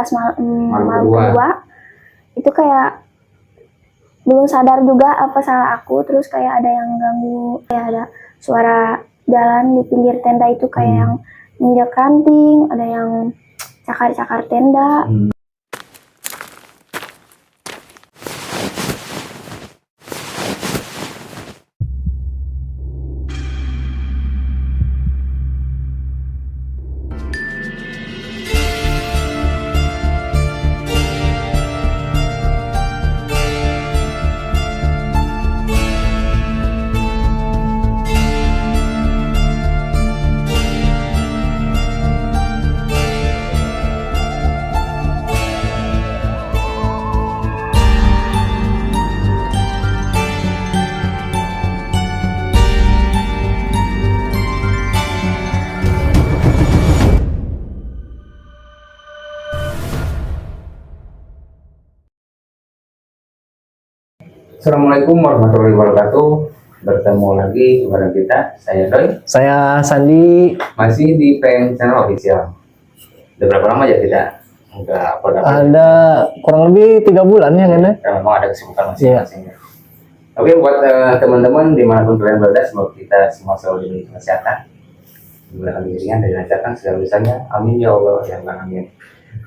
pas malam kedua itu kayak belum sadar juga apa salah aku, terus kayak ada yang ganggu, kayak ada suara jalan di pinggir tenda itu kayak yang injak ranting, ada yang cakar-cakar tenda. Assalamualaikum warahmatullahi wabarakatuh. Bertemu lagi bareng kita, saya Doi, saya Sandi, masih di PM Channel Official. Udah berapa lama ya kita nggak upload? Ada kurang lebih 3 bulan ya kan? Karena memang ada kesibukan masing-masing. Oke, buat teman-teman dimanapun kalian berada, semoga kita semua selalu diberi kesehatan, diberikan ringan dan dilancarkan segala urusannya. Amin ya Allah ya Rabbal alamin.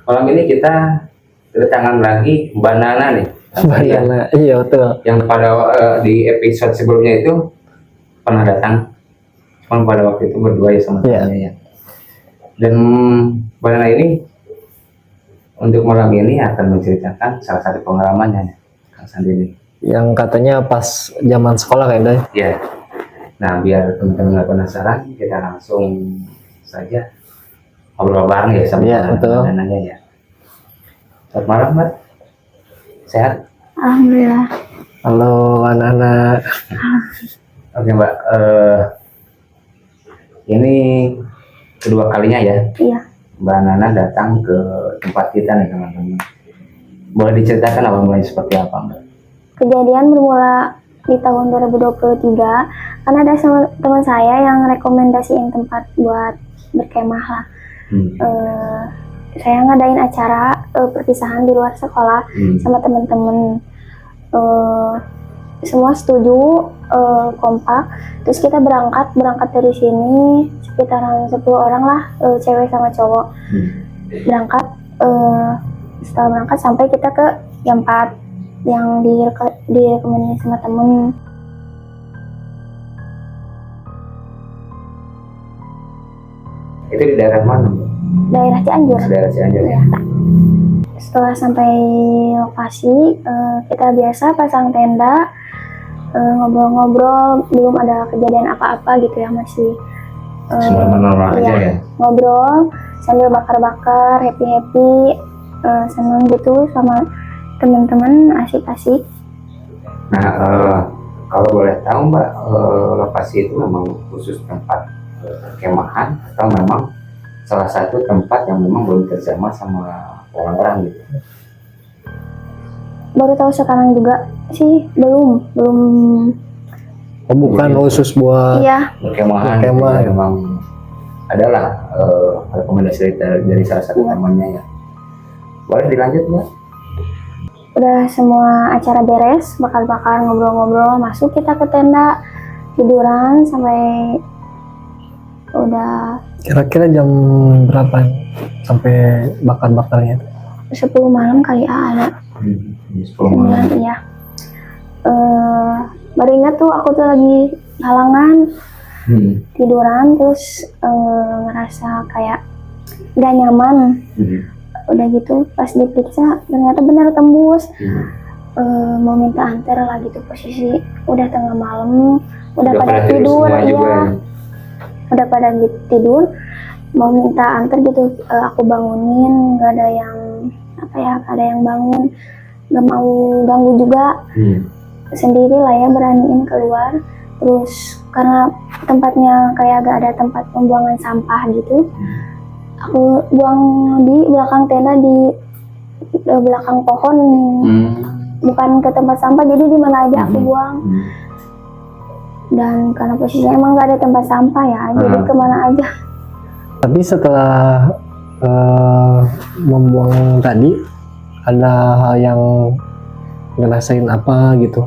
Malam ini kita kedatangan lagi Mbak Nana nih. Banana, iya betul. Yang pada di episode sebelumnya itu pernah datang, cuma pada waktu itu berdua ya sama temannya ya. Dan Banana ini untuk malam ini akan menceritakan salah satu pengalamannya, Kang Sandi ini. Yang katanya pas zaman sekolah kan, Doi? Ya. Nah, biar teman-teman nggak penasaran, kita langsung saja ngobrol bareng ya sama Banananya ya. Selamat malam, Mbak. Sehat? Alhamdulillah. Halo anak-anak. Oke Mbak, ini kedua kalinya ya? Iya. Mbak Nana datang ke tempat kita nih teman-teman. Boleh diceritakan awalnya seperti apa Mbak? Kejadian bermula di tahun 2023 karena ada teman saya yang rekomendasiin tempat buat berkemah lah. Saya ngadain acara perpisahan di luar sekolah sama teman-teman, semua setuju, kompak, terus kita berangkat dari sini sekitaran 10 orang lah, cewek sama cowok. Berangkat, setelah berangkat sampai kita ke yang 4 yang direkomendasi sama temen. Itu di daerah mana Mbak? Daerah Cianjur. Daerah Cianjur ya. Setelah sampai lokasi, kita biasa pasang tenda, ngobrol-ngobrol, belum ada kejadian apa-apa gitu ya, masih normal aja ya. Ngobrol sambil bakar-bakar, happy-happy, seneng gitu sama teman-teman, asik-asik. Nah, kalau boleh tahu Mbak, lokasi itu memang khusus tempat kemahan atau memang salah satu tempat yang memang belum kerjasama sama orang-orang gitu? Baru tahu sekarang juga sih, belum. Oh, bukan khusus buat berkemahan. Gitu, ya, memang adalah rekomendasi dari salah satu temannya ya. Boleh dilanjut Mbak? Udah semua acara beres, bakar-bakar, ngobrol-ngobrol, masuk kita ke tenda, tiduran sampai udah kira-kira jam berapa sampai bakar-bakarnya? 10 malam kali ada. 10 malam. Iya. Baru ingat tuh aku tuh lagi halangan tiduran, terus ngerasa kayak gak nyaman. Udah gitu pas diperiksa ternyata benar tembus. Mau minta antar lah gitu, posisi udah tengah malam, udah pada tidur ya. Udah pada tidur, mau minta antar gitu, aku bangunin, gak ada yang ada yang bangun, gak mau ganggu juga. Sendiri lah ya, beraniin keluar. Terus karena tempatnya kayak gak ada tempat pembuangan sampah gitu, aku buang di belakang tenda, di belakang pohon, bukan ke tempat sampah, jadi di mana aja aku buang. Dan karena posisinya emang gak ada tempat sampah ya, jadi kemana aja. Tapi setelah membuang tadi ada hal yang ngerasain apa gitu?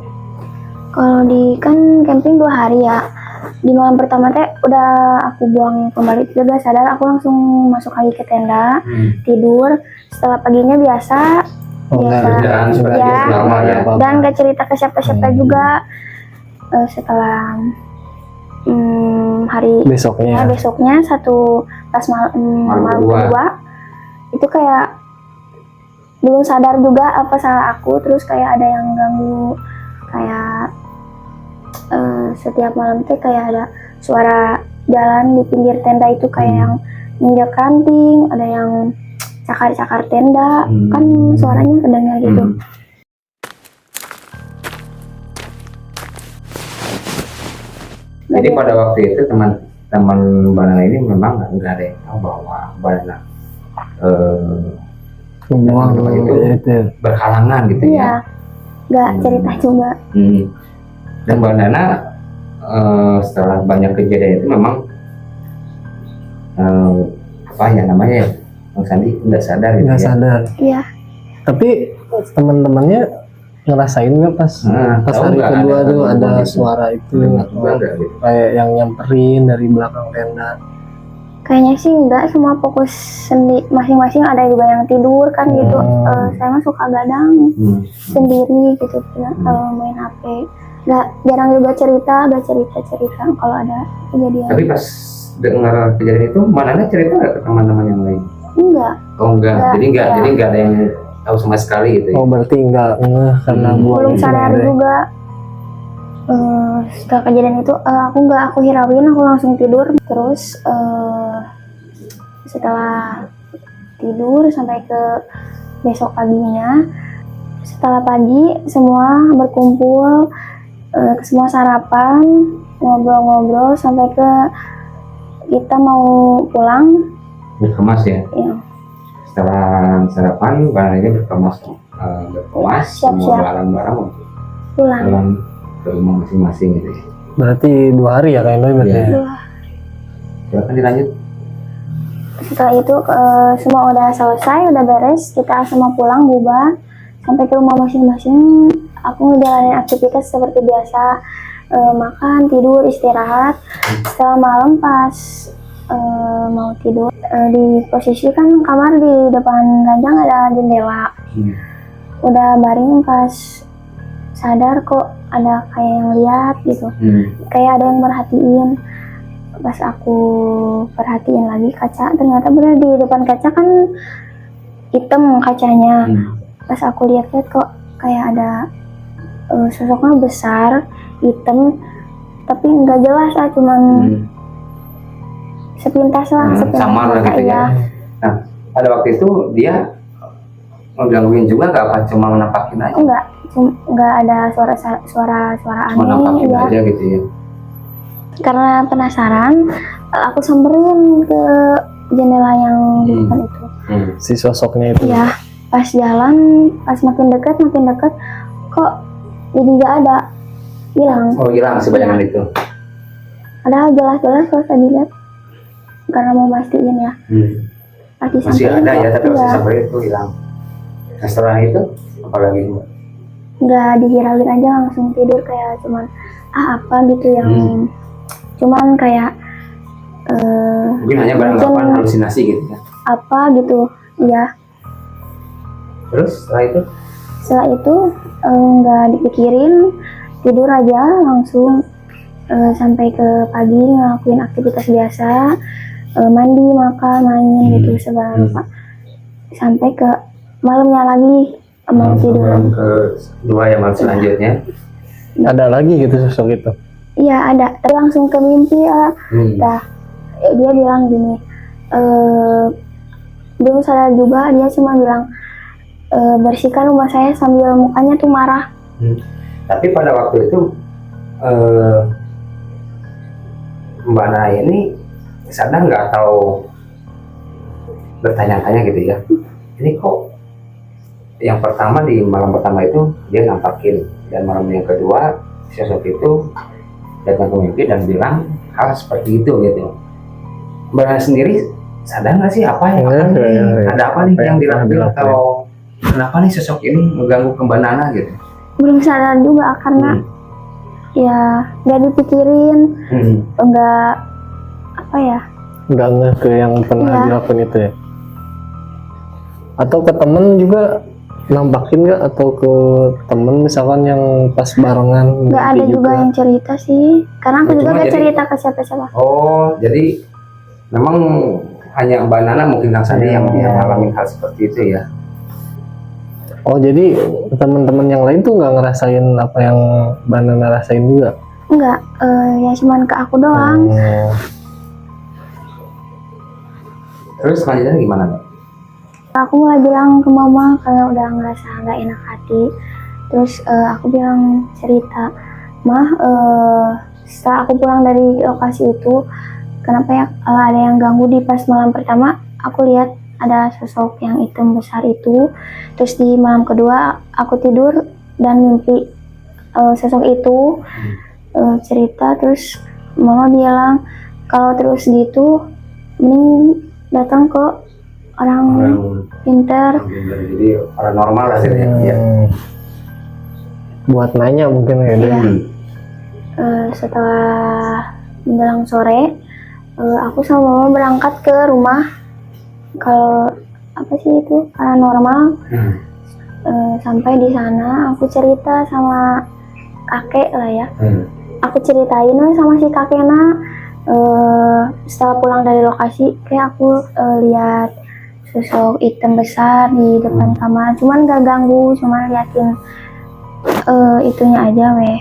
Kalau di kan camping 2 hari ya. Di malam pertama teh udah aku buang kembali, udah sadar aku langsung masuk lagi ke tenda, tidur. Setelah paginya biasa, Kerjaan seperti ya, normal ya. dan gak cerita ke siapa-siapa juga. Setelah hari Besoknya. besoknya pas malam kedua itu kayak belum sadar juga apa salah aku, terus kayak ada yang ganggu, kayak setiap malam tuh kayak ada suara jalan di pinggir tenda itu kayak yang nginjak ranting, ada yang cakar-cakar tenda, kan suaranya kedengar gitu. Jadi pada waktu itu teman-teman Banana ini memang nggak ada yang tahu bahwa Banana Membuang itu berhalangan gitu Iya, ya. nggak cerita juga. Dan Banana setelah banyak kejadian itu memang apa ya namanya ya, Bang Sandi nggak sadar gitu nggak ya. sadar. Iya, Tapi teman-temannya ngerasain nggak pas Tahu hari nggak kedua ada tuh ada gangguan gitu? suara itu Dengar juga nggak gitu? kayak yang nyamperin dari belakang tenda? kayaknya sih enggak, semua fokus masing-masing, ada juga yang tidur kan gitu. Saya mah suka gadang sendiri gitu, main HP. Jarang juga cerita kalau ada kejadian. Tapi pas dengar kejadian itu, Banana cerita nggak ke teman-teman yang lain? Enggak. Oh enggak, Enggak, jadi nggak ada yang tahu sama sekali gitu ya. Oh berarti nggak ngeh karena buang Belum itu sadar ya. juga. Setelah kejadian itu aku hirauin, aku langsung tidur. Terus setelah tidur sampai ke besok paginya, setelah pagi semua berkumpul, semua sarapan, ngobrol-ngobrol sampai ke kita mau pulang. Berkemas ya. Ya, Setelah sarapan, Banana ini berkemas Siap-siap. semua barang-barang untuk pulang. pulang ke rumah masing-masing gitu ya. Berarti 2 hari ya kayak berarti. Iya. Ya? Silakan dilanjut. Setelah itu semua udah selesai, udah beres, kita semua pulang bubar sampai ke rumah masing-masing. Aku ngejalanin aktivitas seperti biasa, makan, tidur, istirahat. Setelah malam pas mau tidur, di posisi kan kamar di depan ranjang ada jendela. Udah baring pas sadar kok ada kayak yang lihat gitu, kayak ada yang merhatiin. Pas aku perhatiin lagi kaca, ternyata benar di depan kaca kan hitam kacanya. Pas aku lihat-lihat kok kayak ada sosoknya besar, hitam, tapi nggak jelas lah, cuman sepintas lah, Samar lah gitu ya. Nah, pada waktu itu dia ngegangguin juga nggak, apa cuma menampakin aja? Nggak ada suara Cuma aneh nampakin ya. aja gitu ya. Karena penasaran, aku samperin ke jendela yang di depan itu. Si sosoknya itu. Ya, pas jalan, pas makin dekat, kok jadi nggak ada, hilang. Oh hilang si bayangan itu. Padahal jelas-jelas kalau saya dilihat, karena mau mastiin ya. Lagi Masih samperin ada kok, ya, tapi masih iya. sampai itu hilang. Nah setelah itu apa lagi? Nggak dihirauin aja, langsung tidur kayak cuman apa gitu yang cuman kayak Mungkin hanya barang halusinasi gitu ya. apa gitu ya. Terus setelah itu Nggak dipikirin, tidur aja langsung, sampai ke pagi ngelakuin aktivitas biasa, mandi, makan, main gitu segala lupa, sampai ke malamnya lagi mau tidur. malam kedua ya, malam selanjutnya Ada lagi gitu sosok itu. Iya ada, tapi langsung ke mimpi ya. Dia bilang gini, belum sadar juga, dia cuma bilang bersihkan rumah saya, sambil mukanya tuh marah. Tapi pada waktu itu Mbak Naya ini sadar nggak atau bertanya-tanya gitu ya, ini kok yang pertama di malam pertama itu dia nampakin, dan malam yang kedua sosok itu datang ke mimpi dan bilang hal seperti itu gitu. Mbak Naya sendiri sadar nggak sih apa yang Iya, akan nih? iya, iya. Ada apa nih Apa yang yang dilakuin dilakuin? atau kenapa nih sosok ini mengganggu ke Mbak Nana gitu? Belum sadar juga karena ya nggak dipikirin, nggak apa ya. Nggak ngeh ke yang pernah Iya. dilakuin itu ya? Atau ke temen juga nampakin nggak? Atau ke temen misalkan yang pas barengan? Nggak ada mimpi juga yang cerita sih, karena aku Ya, juga cuma gak jadi- cerita ke siapa-siapa. Oh, jadi memang hanya Mbak Nana mungkin Kang Sandi yang Iya. mengalami hal seperti itu ya? Oh jadi teman-teman yang lain tuh nggak ngerasain apa yang Mbak Nana rasain juga? Enggak, ya cuman ke aku doang. Oh. Terus selanjutnya gimana Mbak? Aku mulai bilang ke mama karena udah ngerasa nggak enak hati. Terus aku bilang cerita, Mah, setelah aku pulang dari lokasi itu, kenapa ya ada yang ganggu di pas malam pertama? Aku lihat ada sosok yang hitam besar itu. Terus di malam kedua aku tidur dan mimpi sosok itu cerita. Terus mama bilang kalau terus gitu mending datang ke orang pintar. Jadi paranormal hasilnya ya. Buat nanya mungkin ya deh. Setelah menjelang sore, aku sama mama berangkat ke rumah kalau apa sih itu paranormal. Sampai di sana aku cerita sama kakek lah ya. Aku ceritain sama si kakeknya. Setelah pulang dari lokasi, kayak aku lihat sosok hitam besar di depan kamar. Cuman gak ganggu, cuman liatin itunya aja weh.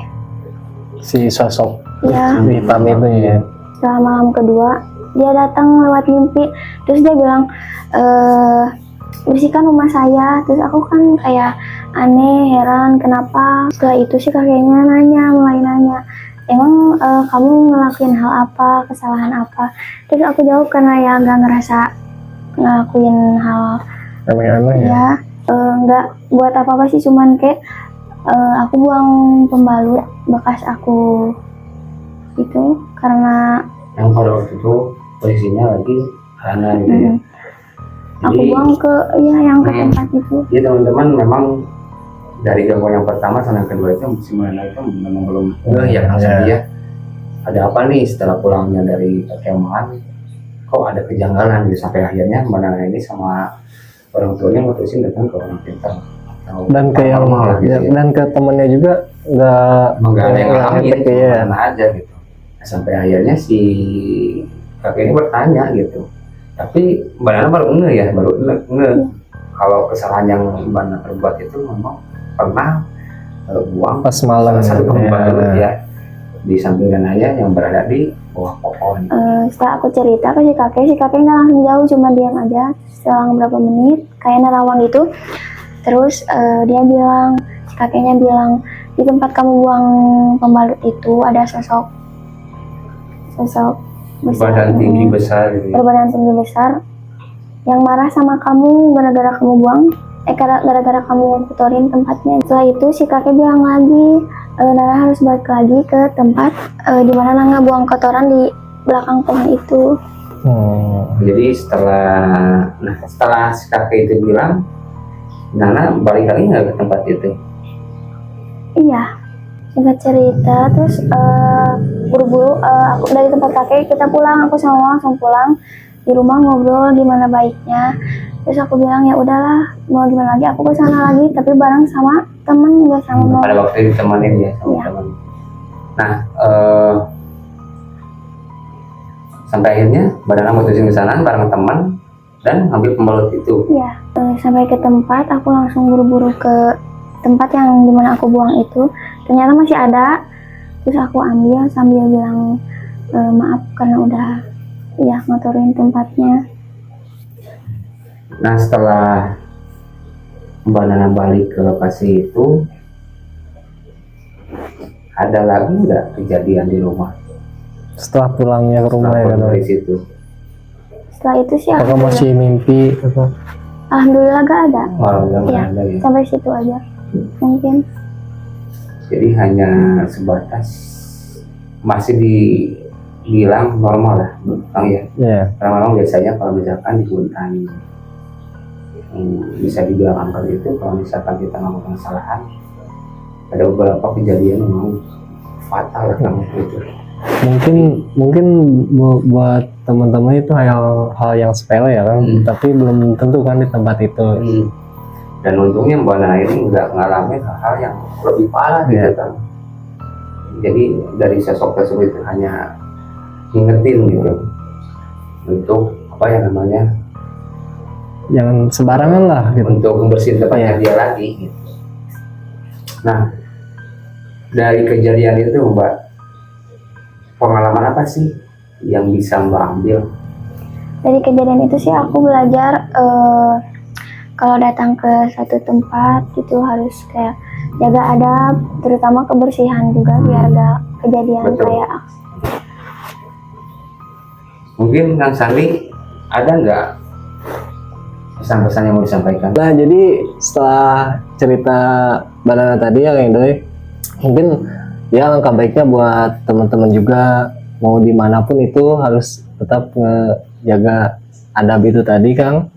Si sosok Ya. hitam itu ya. Setelah malam kedua dia datang lewat mimpi, terus dia bilang bersihkan rumah saya. Terus aku kan kayak aneh, heran kenapa. Setelah itu sih kakeknya mulai nanya, emang kamu ngelakuin hal apa, kesalahan apa? Terus aku jawab karena ya nggak ngerasa ngelakuin hal Aneh-aneh ya. ya, nggak buat apa-apa sih, cuman kayak aku buang pembalut bekas aku itu karena Yang pada waktu itu posisinya lagi karena gitu ya. aku buang ke yang ke tempat itu. Jadi teman-teman memang dari gangguan yang pertama sama yang kedua itu si Mana itu memang belum ya Kang Sandi ya. Ada apa nih setelah pulangnya dari perkemahan? Kok ada kejanggalan gitu sampai akhirnya Mana ini sama orang tuanya mutusin datang ke orang pintar. Dan ke yang Paranormal gitu ya. dan ke temennya juga Enggak ada yang ngalamin, ngefek cuma ya. Mana aja gitu. Nah, sampai akhirnya si kakek ini bertanya gitu. Tapi Mbak Nana baru nge kalau kesalahan yang Mbak Nana perbuat itu memang pernah buang Pas malam salah satu ya. pembalut ya di samping ayah yang berada di bawah pohon. Setelah aku cerita ke si kakek nggak langsung jauh, cuma diam aja. Selang berapa menit kayak nerawang gitu. Terus dia bilang, si kakeknya bilang, di tempat kamu buang pembalut itu ada sosok besar, Badan tinggi besar gitu. Ya. berbadan tinggi besar yang marah sama kamu gara-gara kamu buang gara-gara kamu kotorin tempatnya. Setelah itu si kakek bilang lagi, Nana harus balik lagi ke tempat di mana Nana buang kotoran di belakang pohon itu. Jadi setelah si kakek itu bilang, Nana balik lagi nggak ke tempat itu? Iya, singkat cerita. Terus buru-buru aku dari tempat kakek kita pulang, aku sama mama langsung pulang. Di rumah ngobrol gimana baiknya. Terus aku bilang ya udahlah, mau gimana lagi, aku ke sana lagi tapi bareng sama temen, nggak sama mama. Pada waktu itu ditemenin ya sama Iya. teman. Nah, sampai akhirnya Mbak Nana mutusin ke sana bareng teman dan ngambil pembalut itu. Iya, sampai ke tempat aku langsung buru-buru ke tempat yang dimana aku buang itu. Ternyata masih ada. Terus aku ambil sambil bilang maaf karena udah ya ngotorin tempatnya. Nah, setelah Mbak Nana balik ke lokasi itu, ada lagi nggak kejadian di rumah? Setelah pulangnya ke rumah ya Setelah kan. dari situ. Setelah itu sih Apakah masih mimpi apa? alhamdulillah gak ada. Oh, nggak Iya, ada ya. sampai situ aja mungkin. Jadi hanya sebatas masih bilang normal lah, Bang ya. Iya. Orang-orang biasanya kalau misalkan di hutan bisa dibilang angka itu, kalau misalkan kita melakukan kesalahan, ada beberapa kejadian yang memang fatal kan gitu. Mungkin buat teman-teman itu hal yang sepele ya kan, tapi belum tentu kan di tempat itu. Dan untungnya Mbak Nana ini nggak ngalamin hal-hal yang lebih parah gitu kan. Jadi dari sosok tersebut itu hanya ngingetin gitu untuk apa yang namanya, Jangan sembarangan lah gitu. untuk membersihin tempatnya dia lagi gitu. Nah, dari kejadian itu Mbak, pengalaman apa sih yang bisa Mbak ambil? Dari kejadian itu sih aku belajar kalau datang ke suatu tempat gitu harus kayak jaga adab, terutama kebersihan juga biar gak kejadian Betul. kayak Mungkin Kang Sandi ada nggak pesan-pesan yang mau disampaikan? Nah, jadi setelah cerita Banana tadi ya Kang Doi, mungkin ya langkah baiknya buat teman-teman juga mau dimanapun itu harus tetap ngejaga adab itu tadi Kang.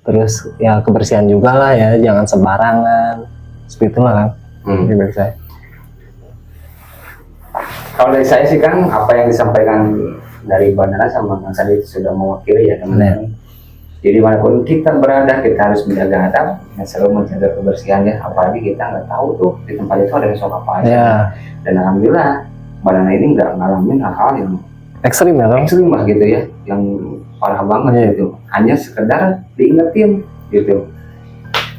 Terus ya kebersihan juga lah ya, jangan sembarangan. Seperti itulah Kang. Dari saya. Kalau dari saya sih Kang, apa yang disampaikan dari Bandana sama Kang Sandi itu sudah mewakili ya teman-teman. Jadi dimanapun kita berada, kita harus menjaga adab dan selalu menjaga kebersihan ya. Apalagi kita nggak tahu tuh di tempat itu ada besok apa aja. Ya, Dan alhamdulillah Bandana ini nggak ngalamin hal-hal yang ekstrim ya Kang. ekstrim lah gitu ya, yang parah banget Iya. gitu. Hanya sekedar diingetin gitu.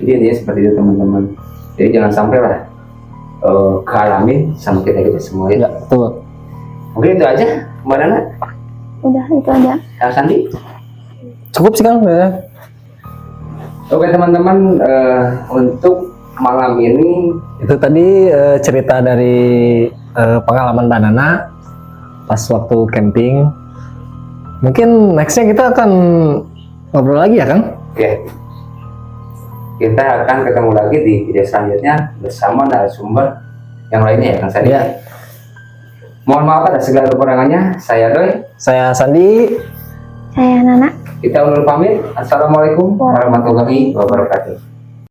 Jadi intinya seperti itu teman-teman. Jadi jangan sampai lah kealamin sama kita semua ya. Ya, betul. Mungkin itu aja Mbak Nana. udah itu aja. Kang Sandi. Cukup sih Kang ya. Oke teman-teman, untuk malam ini Itu tadi cerita dari pengalaman Banana pas waktu camping. Mungkin nextnya kita akan ngobrol lagi ya Kang? ya kita akan ketemu lagi di video selanjutnya bersama narasumber yang lainnya ya Kang Sandi. Ya. Mohon maaf atas segala kekurangannya. Saya Doi. Saya Sandi. Saya Nana. Kita undur pamit. Assalamualaikum warahmatullahi wabarakatuh.